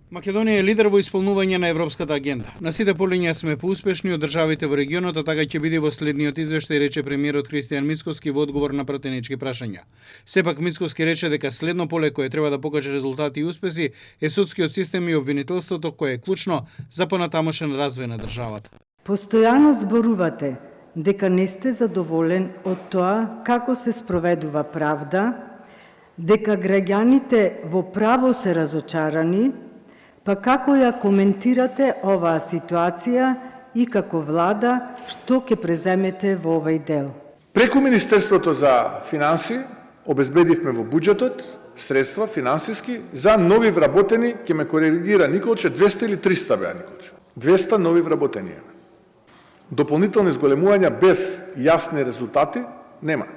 Македонија е лидер во исполнување на европската агенда. На сите полиња сме поуспешни од државите во регионот, а така ќе биде во следниот извештај, рече премиерот Христијан Мицкоски во одговор на пратенички прашања. Сепак Мицкоски рече дека следно поле кое треба да покаже резултати и успеси е судскиот систем и обвинителството, кое е клучно за понатамошен развој на државата. Постојано зборувате дека не сте задоволен од тоа како се спроведува правда, дека граѓаните во право се разочарани, па како ја коментирате оваа ситуација и како влада, што ќе преземете во овој дел? Преку Министерството за финансии обезбедивме во буџетот средства финансиски за нови вработени, ќе ме коригира Николче, 200 или 300 беа Николче. 200 нови вработени. Дополнителни зголемувања без јасни резултати нема.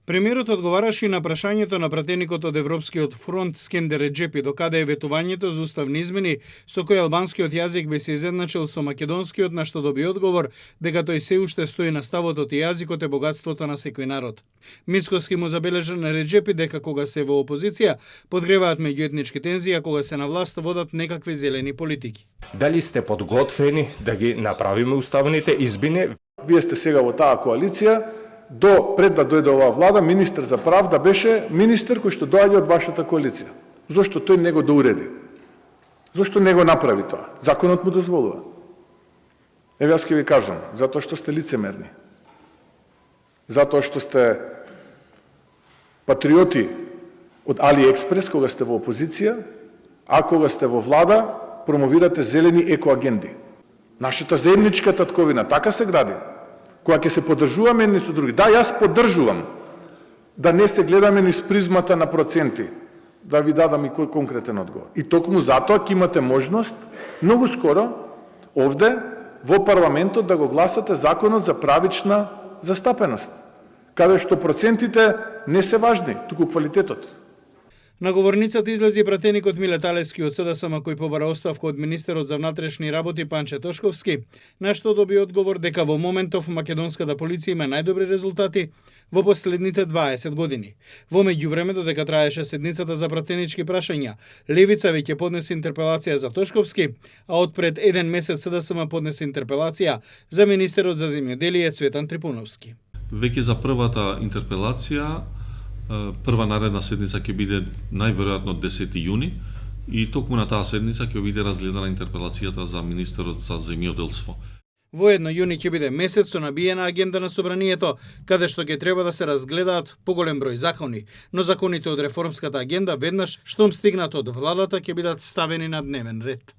Премиерот одговараше и на прашањето на пратеникот од Европскиот фронт Скендер Реджепи докаде е ветувањето за уставни измени со кој албанскиот јазик би се изедначил со македонскиот, на што доби одговор дека тој се уште стои на ставот и јазикот е богатството на секој народ. Мицкоски му забележа на Реджепи дека кога се во опозиција подгреваат меѓуетнички тензии, а кога се на власт водат некакви зелени политики. Дали сте подготвени да ги направиме уставните измени? Вие сте сега во таа коалиција. До пред да дојде оваа влада, министер за правда беше министер кој што доаѓа од вашата коалиција. Зошто тој не го доуреди? Зошто не го направи тоа? Законот му дозволува. Еве јас ќе ви кажам, затоа што сте лицемерни. Затоа што сте патриоти од AliExpress кога сте во опозиција, а кога сте во влада промовирате зелени екоагенди. Нашата заедничка татковина така се гради. Кога ќе се поддржуваме едни со други. Да, јас поддржувам да не се гледаме низ призмата на проценти, да ви дадам и конкретен одговор. И токму затоа ќе имате можност многу скоро овде во парламентот да го гласате законот за правична застапеност, каде што процентите не се важни, туку квалитетот. На говорницата излезе пратеникот Милет Алевски од СДСМ кој побара оставка од министерот за внатрешни работи Панче Тошковски, на што доби одговор дека во моментов македонската полиција има најдобри резултати во последните 20 години. Во меѓувреме, додека траеше седницата за пратенички прашања, Левица веќе поднесе интерпелација за Тошковски, а од пред еден месец СДСМ поднесе интерпелација за министерот за земјоделие Цветан Трипуновски. Веќе за првата интерпелација прва наредна седница ќе биде најверојатно 10 јуни и токму на таа седница ќе биде разгледана интерпелацијата за министерот за земјоделство. Воедно јуни ќе биде месец со набиена агенда на собранието, каде што ќе треба да се разгледаат поголем број закони, но законите од реформската агенда веднаш штом стигнат од владата ќе бидат ставени на дневен ред.